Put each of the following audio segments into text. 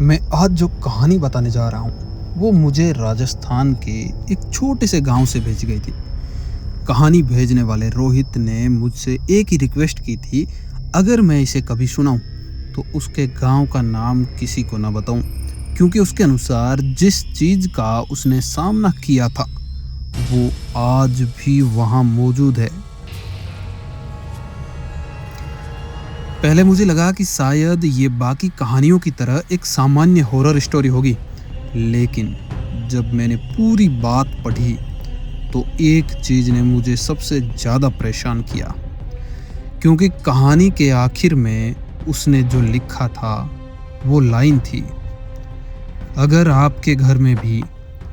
मैं आज जो कहानी बताने जा रहा हूँ वो मुझे राजस्थान के एक छोटे से गांव से भेजी गई थी। कहानी भेजने वाले रोहित ने मुझसे एक ही रिक्वेस्ट की थी, अगर मैं इसे कभी सुनाऊं तो उसके गांव का नाम किसी को ना बताऊं, क्योंकि उसके अनुसार जिस चीज़ का उसने सामना किया था वो आज भी वहां मौजूद है। पहले मुझे लगा कि शायद ये बाकी कहानियों की तरह एक सामान्य हॉरर स्टोरी होगी, लेकिन जब मैंने पूरी बात पढ़ी तो एक चीज़ ने मुझे सबसे ज़्यादा परेशान किया, क्योंकि कहानी के आखिर में उसने जो लिखा था वो लाइन थी, अगर आपके घर में भी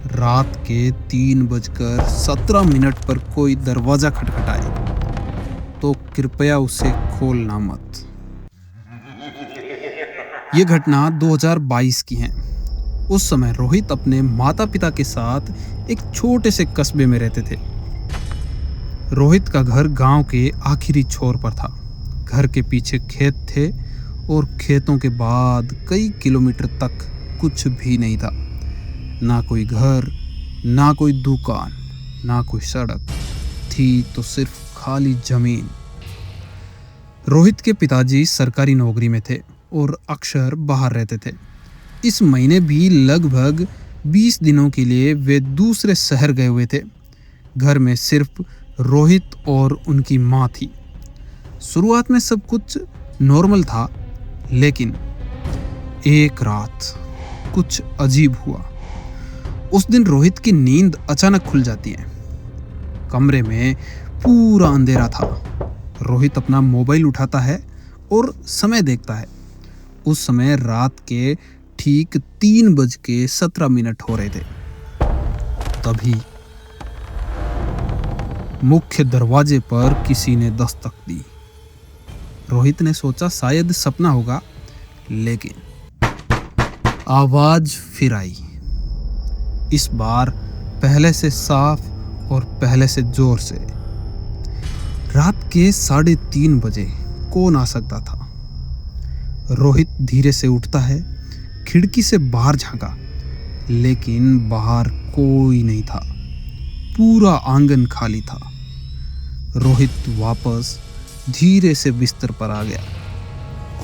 रात के 3:17 पर कोई दरवाज़ा खटखटाए तो कृपया उसे खोलना मत। ये घटना 2022 की है। उस समय रोहित अपने माता पिता के साथ एक छोटे से कस्बे में रहते थे। रोहित का घर गांव के आखिरी छोर पर था। घर के पीछे खेत थे और खेतों के बाद कई किलोमीटर तक कुछ भी नहीं था। ना कोई घर, ना कोई दुकान, ना कोई सड़क थी, तो सिर्फ खाली जमीन। रोहित के पिताजी सरकारी नौकरी में थे और अक्सर बाहर रहते थे। इस महीने भी लगभग 20 दिनों के लिए वे दूसरे शहर गए हुए थे। घर में सिर्फ रोहित और उनकी माँ थी। शुरुआत में सब कुछ नॉर्मल था, लेकिन एक रात कुछ अजीब हुआ। उस दिन रोहित की नींद अचानक खुल जाती है। कमरे में पूरा अंधेरा था। रोहित अपना मोबाइल उठाता है और समय देखता है। उस समय रात के ठीक 3:17 हो रहे थे। तभी मुख्य दरवाजे पर किसी ने दस्तक दी। रोहित ने सोचा शायद सपना होगा, लेकिन आवाज फिर आई। इस बार पहले से साफ और पहले से जोर से। रात के 3:30 कौन आ सकता था? रोहित धीरे से उठता है, खिड़की से बाहर झांका, लेकिन बाहर कोई नहीं था। पूरा आंगन खाली था। रोहित वापस धीरे से बिस्तर पर आ गया।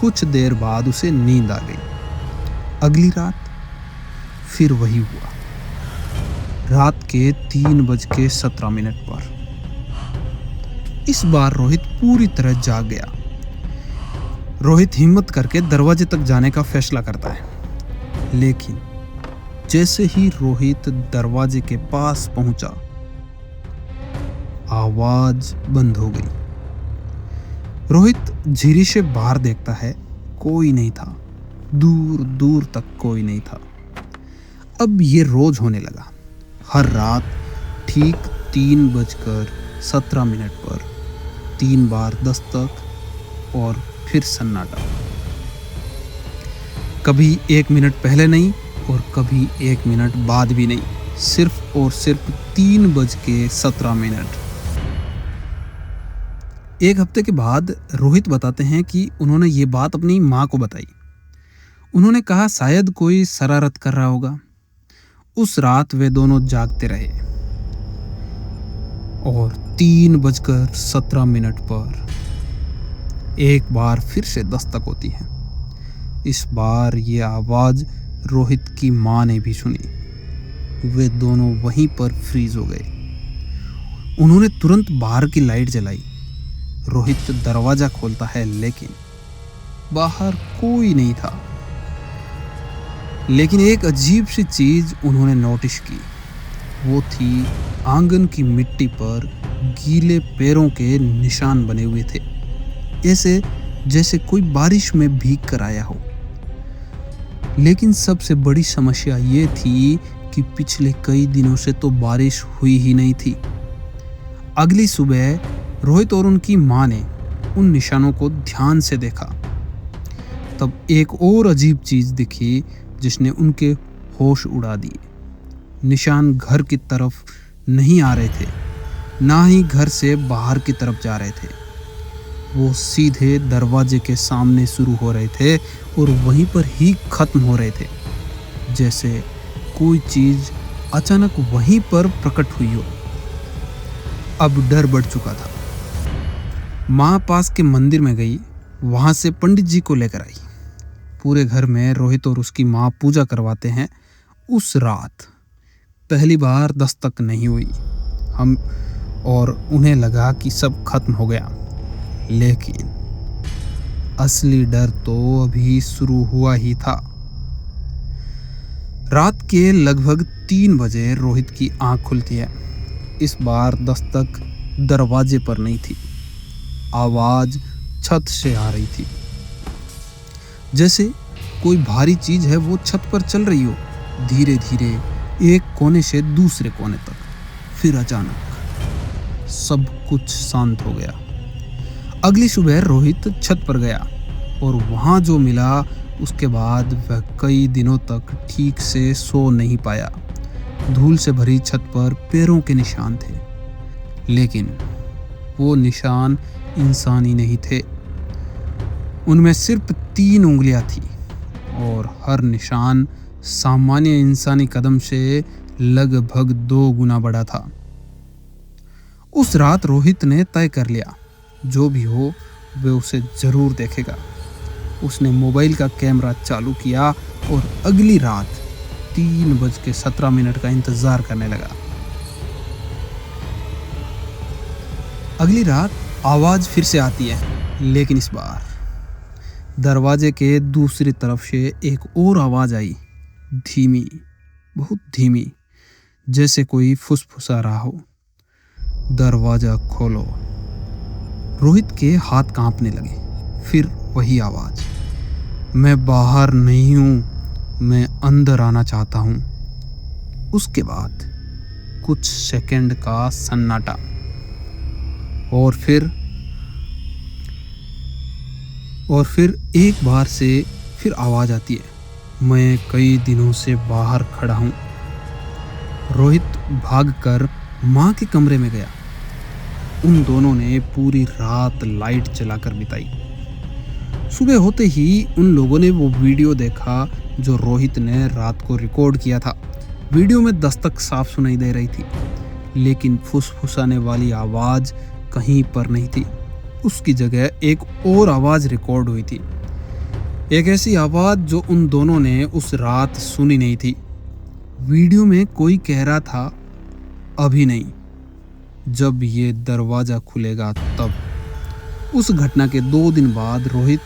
कुछ देर बाद उसे नींद आ गई। अगली रात फिर वही हुआ। रात के 3:17 पर। इस बार रोहित पूरी तरह जाग गया। रोहित हिम्मत करके दरवाजे तक जाने का फैसला करता है, लेकिन जैसे ही रोहित दरवाजे के पास पहुंचा, आवाज बंद हो गई। रोहित झिरी से बाहर देखता है, कोई नहीं था। दूर दूर तक कोई नहीं था। अब ये रोज होने लगा। हर रात ठीक 3:17 पर 3 बार दस्तक और फिर सन्नाटा। कभी 1 मिनट पहले नहीं और कभी 1 मिनट बाद भी नहीं, सिर्फ और सिर्फ 3:17। एक हफ्ते के बाद रोहित बताते हैं कि उन्होंने ये बात अपनी माँ को बताई। उन्होंने कहा शायद कोई शरारत कर रहा होगा। उस रात वे दोनों जागते रहे और 3:17 पर एक बार फिर से दस्तक होती है। इस बार ये आवाज रोहित की माँ ने भी सुनी। वे दोनों वहीं पर फ्रीज हो गए। उन्होंने तुरंत बाहर की लाइट जलाई। रोहित दरवाजा खोलता है, लेकिन बाहर कोई नहीं था। लेकिन एक अजीब सी चीज उन्होंने नोटिस की। वो थी आंगन की मिट्टी पर गीले पैरों के निशान बने हुए थे, ऐसे जैसे कोई बारिश में भीग कर आया हो। लेकिन सबसे बड़ी समस्या ये थी कि पिछले कई दिनों से तो बारिश हुई ही नहीं थी। अगली सुबह रोहित और उनकी माँ ने उन निशानों को ध्यान से देखा। तब एक और अजीब चीज दिखी जिसने उनके होश उड़ा दिए। निशान घर की तरफ नहीं आ रहे थे, ना ही घर से बाहर की तरफ जा रहे थे। वो सीधे दरवाजे के सामने शुरू हो रहे थे और वहीं पर ही खत्म हो रहे थे, जैसे कोई चीज अचानक वहीं पर प्रकट हुई हो। अब डर बढ़ चुका था। माँ पास के मंदिर में गई, वहां से पंडित जी को लेकर आई। पूरे घर में रोहित और उसकी माँ पूजा करवाते हैं। उस रात पहली बार दस्तक नहीं हुई हम और उन्हें लगा कि सब खत्म हो गया, लेकिन असली डर तो अभी शुरू हुआ ही था। रात के लगभग 3 बजे रोहित की आंख खुलती है। इस बार दस्तक दरवाजे पर नहीं थी, आवाज छत से आ रही थी, जैसे कोई भारी चीज है वो छत पर चल रही हो, धीरे धीरे एक कोने से दूसरे कोने तक। फिर अचानक सब कुछ शांत हो गया। अगली सुबह रोहित छत पर गया और वहां जो मिला उसके बाद वह कई दिनों तक ठीक से सो नहीं पाया। धूल से भरी छत पर पैरों के निशान थे, लेकिन वो निशान इंसानी नहीं थे। उनमें सिर्फ 3 उंगलियां थी और हर निशान सामान्य इंसानी कदम से लगभग 2 गुना बड़ा था। उस रात रोहित ने तय कर लिया, जो भी हो वे उसे जरूर देखेगा। उसने मोबाइल का कैमरा चालू किया और अगली रात 3:17 का इंतजार करने लगा। अगली रात आवाज फिर से आती है, लेकिन इस बार दरवाजे के दूसरी तरफ से एक और आवाज आई, धीमी, बहुत धीमी, जैसे कोई फुसफुसा रहा हो। दरवाजा खोलो। रोहित के हाथ कांपने लगे। फिर वही आवाज, मैं बाहर नहीं हूं, मैं अंदर आना चाहता हूं। उसके बाद कुछ सेकंड का सन्नाटा और फिर एक बार से फिर आवाज आती है, मैं कई दिनों से बाहर खड़ा हूं। रोहित भागकर माँ के कमरे में गया। उन दोनों ने पूरी रात लाइट जलाकर बिताई। सुबह होते ही उन लोगों ने वो वीडियो देखा जो रोहित ने रात को रिकॉर्ड किया था। वीडियो में दस्तक साफ सुनाई दे रही थी, लेकिन फुसफुसाने वाली आवाज कहीं पर नहीं थी। उसकी जगह एक और आवाज रिकॉर्ड हुई थी, एक ऐसी आवाज जो उन दोनों ने उस रात सुनी नहीं थी। वीडियो में कोई कह रहा था, अभी नहीं, जब ये दरवाजा खुलेगा तब। उस घटना के 2 दिन बाद रोहित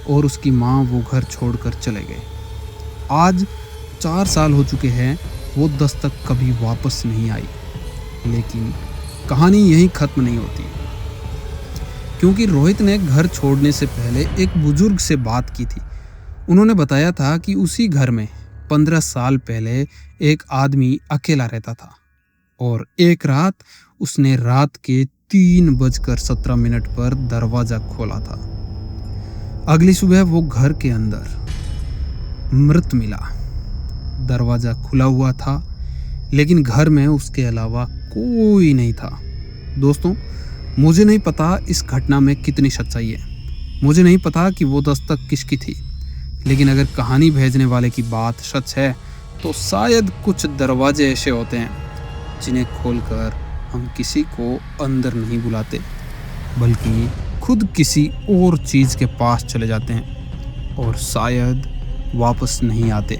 और उसकी माँ वो घर छोड़कर चले गए। आज 4 साल हो चुके हैं। वो दस्तक कभी वापस नहीं आई, लेकिन कहानी यहीं खत्म नहीं होती, क्योंकि रोहित ने घर छोड़ने से पहले एक बुजुर्ग से बात की थी। उन्होंने बताया था कि उसी घर में 15 साल पहले एक आदमी अकेला रहता था और एक रात उसने रात के 3:17 पर दरवाजा खोला था। अगली सुबह वो घर के अंदर मृत मिला। दरवाजा खुला हुआ था, लेकिन घर में उसके अलावा कोई नहीं था। दोस्तों, मुझे नहीं पता इस घटना में कितनी सच्चाई है। मुझे नहीं पता कि वो दस्तक किसकी थी, लेकिन अगर कहानी भेजने वाले की बात सच है तो शायद कुछ दरवाजे ऐसे होते हैं जिन्हें खोलकर हम किसी को अंदर नहीं बुलाते, बल्कि खुद किसी और चीज़ के पास चले जाते हैं और शायद वापस नहीं आते।